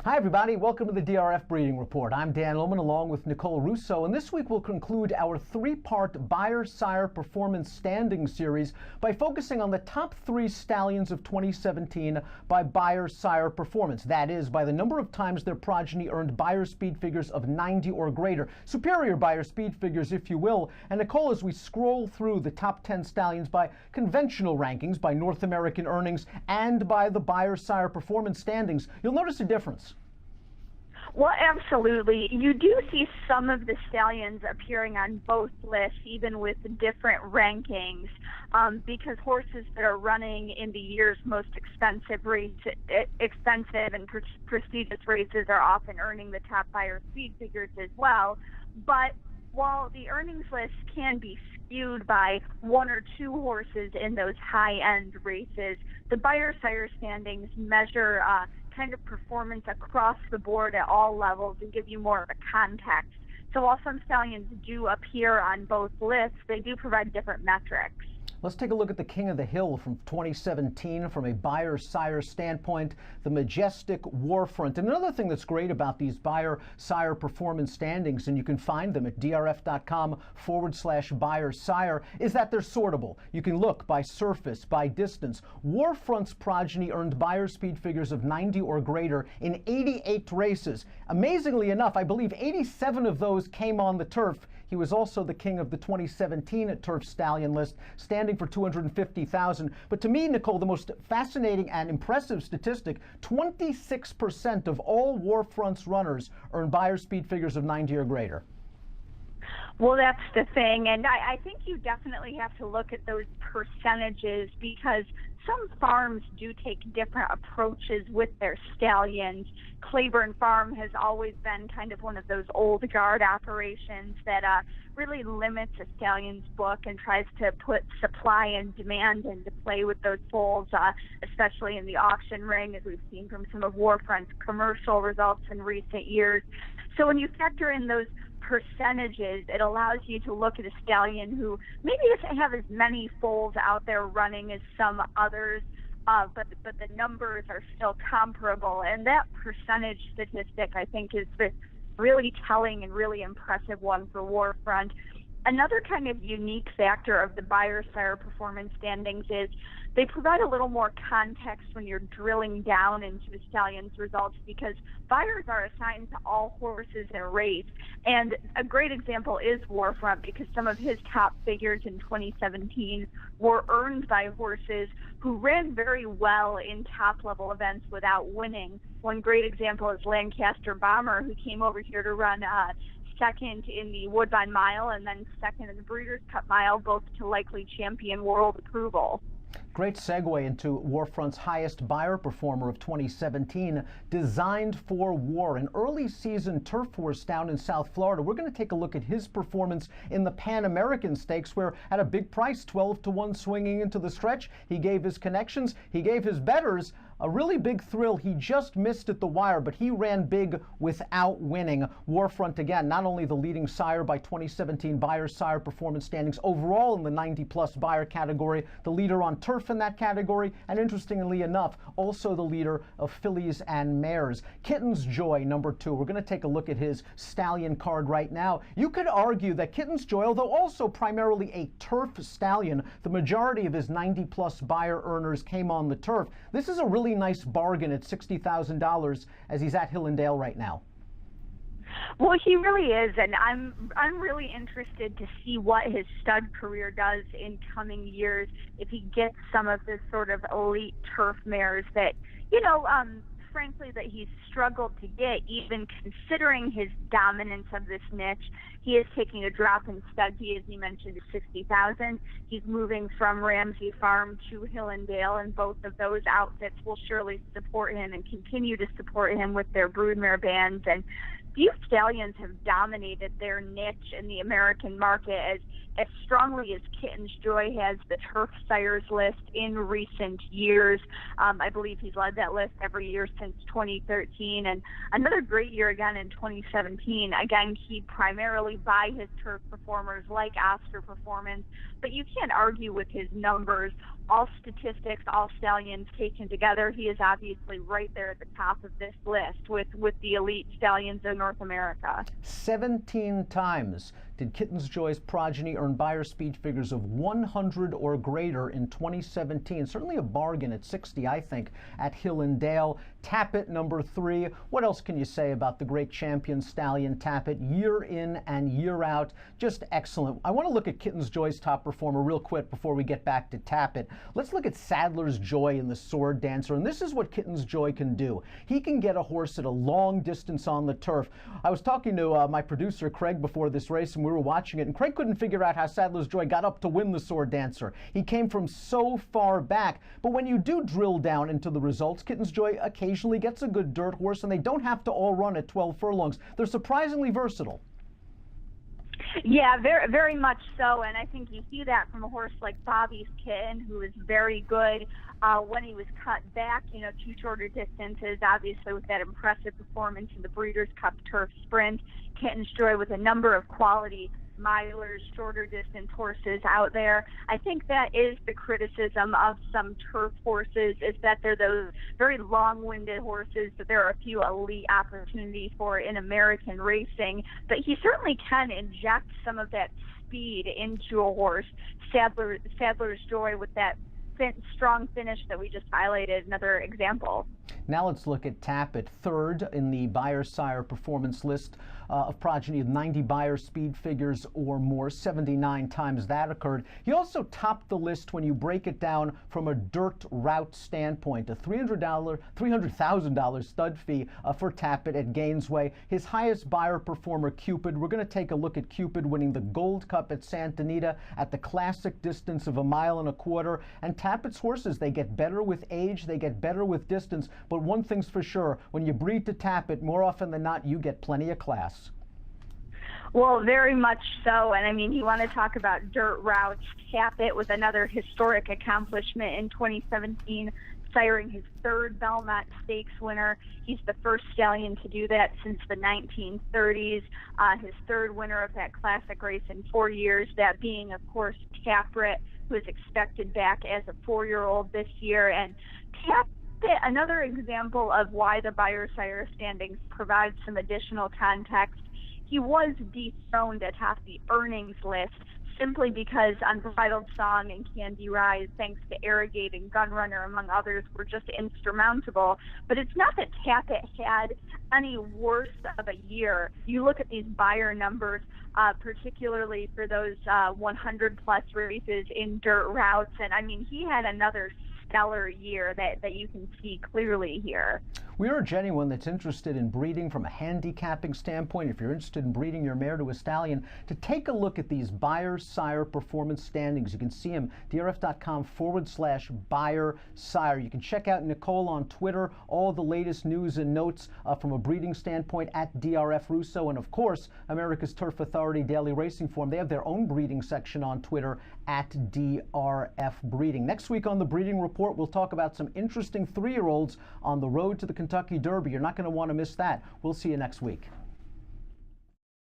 Hi everybody, welcome to the DRF Breeding Report. I'm Dan Illman along with Nicole Russo, and this week we'll conclude our three-part Beyer Sire Performance Standing Series by focusing on the top 3 stallions of 2017 by Beyer Sire Performance. That is, by the number of times their progeny earned Beyer speed figures of 90 or greater. Superior Beyer speed figures, if you will. And Nicole, as we scroll through the top 10 stallions by conventional rankings, by North American earnings, and by the Beyer Sire Performance Standings, you'll notice a difference. Well, absolutely. You do see some of the stallions appearing on both lists, even with different rankings, because horses that are running in the year's most expensive and prestigious races are often earning the top Beyer speed figures as well. But while the earnings list can be skewed by 1 or 2 horses in those high-end races, the Beyer Sire standings measure kind of performance across the board at all levels and give you more of a context. So while some stallions do appear on both lists, they do provide different metrics. Let's take a look at the King of the Hill from 2017 from a Beyer Sire standpoint, the majestic Warfront. And another thing that's great about these Beyer Sire Performance Standings, and you can find them at drf.com/Beyer Sire, is that they're sortable. You can look by surface, by distance. Warfront's progeny earned Beyer speed figures of 90 or greater in 88 races. Amazingly enough, I believe 87 of those came on the turf. He was also the king of the 2017 Turf Stallion list, standing for $250,000. But to me, Nicole, the most fascinating and impressive statistic, 26% of all Warfront's runners earn Beyer speed figures of 90 or greater. Well, that's the thing, and I think you definitely have to look at those percentages because some farms do take different approaches with their stallions. Claiborne Farm has always been kind of one of those old guard operations that really limits a stallion's book and tries to put supply and demand into play with those foals, especially in the auction ring, as we've seen from some of Warfront's commercial results in recent years. So when you factor in those percentages, it allows you to look at a stallion who maybe doesn't have as many foals out there running as some others, but the numbers are still comparable. And that percentage statistic, I think, is the really telling and really impressive one for Warfront. Another kind of unique factor of the Beyer Sire Performance Standings is they provide a little more context when you're drilling down into the stallion's results because Beyers are assigned to all horses in a race. And a great example is Warfront because some of his top figures in 2017 were earned by horses who ran very well in top-level events without winning. One great example is Lancaster Bomber, who came over here to run second in the Woodbine Mile and then second in the Breeders' Cup Mile, both to likely champion world approval. Great segue into Warfront's highest Beyer performer of 2017, Designed for War, an early season turf horse down in South Florida. We're going to take a look at his performance in the Pan American Stakes, where at a big price, 12-1 swinging into the stretch, he gave his connections, he gave his bettors a really big thrill. He just missed at the wire, but he ran big without winning. Warfront, again, not only the leading sire by 2017 Beyer Sire Performance Standings overall in the 90-plus Beyer category, the leader on turf in that category, and interestingly enough, also the leader of fillies and mares. Kitten's Joy, number 2. We're going to take a look at his stallion card right now. You could argue that Kitten's Joy, although also primarily a turf stallion, the majority of his 90-plus Beyer earners came on the turf. This is a really nice bargain at $60,000 as he's at Hillendale right now. Well, he really is, and I'm really interested to see what his stud career does in coming years if he gets some of this sort of elite turf mares that, frankly, that he's struggled to get, even considering his dominance of this niche. He is taking a drop in stud fee, as you mentioned, to $60,000. He's moving from Ramsey Farm to Hillendale, and both of those outfits will surely support him and continue to support him with their broodmare bands. And few stallions have dominated their niche in the American market as strongly as Kitten's Joy has the turf sires list in recent years. I believe he's led that list every year since 2013, and another great year again in 2017. Again, he primarily by his turf performers like Oscar Performance, but you can't argue with his numbers. all statistics, all stallions taken together, he is obviously right there at the top of this list with the elite stallions in North America. 17 times did Kitten's Joy's progeny earn Beyer speed figures of 100 or greater in 2017. Certainly a bargain at 60, I think, at Hill and Dale. Tappet, number 3. What else can you say about the great champion stallion Tappet? Year in and year out, just excellent. I want to look at Kitten's Joy's top performer real quick before we get back to Tappet. Let's look at Sadler's Joy in the Sword Dancer, and this is what Kitten's Joy can do. He can get a horse at a long distance on the turf. I was talking to my producer, Craig, before this race, and we were watching it, and Craig couldn't figure out how Sadler's Joy got up to win the Sword Dancer. He came from so far back, but when you do drill down into the results, Kitten's Joy occasionally gets a good dirt horse, and they don't have to all run at 12 furlongs. They're surprisingly versatile. Yeah, very, very much so, and I think you see that from a horse like Bobby's Kitten, who is very good when he was cut back, to shorter distances, obviously with that impressive performance in the Breeders' Cup Turf Sprint. Kitten's Joy with a number of quality milers, shorter distance horses out there. I think that is the criticism of some turf horses, is that they're those very long-winded horses that there are a few elite opportunities for in American racing, but he certainly can inject some of that speed into a horse. Sadler's Joy with that strong finish that we just highlighted, another example. Now let's look at Tappet, third in the Beyer Sire Performance list of progeny of 90 Beyer speed figures or more. 79 times that occurred. He also topped the list when you break it down from a dirt route standpoint. A $300,000 stud fee for Tappet at Gainesway. His highest Beyer performer, Cupid. We're going to take a look at Cupid winning the Gold Cup at Santa Anita at the classic distance of 1.25 miles. And Tappet's horses, they get better with age, they get better with distance. But one thing's for sure, when you breed to Tappet, more often than not, you get plenty of class. Well, very much so. And I mean, you want to talk about dirt routes. Tappet was another historic accomplishment in 2017, siring his third Belmont Stakes winner. He's the first stallion to do that since the 1930s. His third winner of that classic race in 4 years, that being, of course, Tappet, who is expected back as a 4-year-old this year. And Tappet, another example of why the Beyer Sire standings provide some additional context. He was dethroned atop the earnings list simply because Unbridled Song and Candy Rise, thanks to Arrogate and Gunrunner, among others, were just insurmountable. But it's not that Tappet had any worse of a year. You look at these Beyer numbers, particularly for those 100-plus races in dirt routes, and I mean, he had another stellar year that you can see clearly here. We urge anyone that's interested in breeding from a handicapping standpoint, if you're interested in breeding your mare to a stallion, to take a look at these Beyer Sire Performance standings. You can see them, drf.com/Beyer Sire. You can check out Nicole on Twitter, all the latest news and notes from a breeding standpoint at DRF Russo, and of course, America's Turf Authority Daily Racing Form. They have their own breeding section on Twitter at DRF Breeding. Next week on the Breeding Report, we'll talk about some interesting 3-year-olds on the road to the Kentucky Derby. You're not going to want to miss that. We'll see you next week.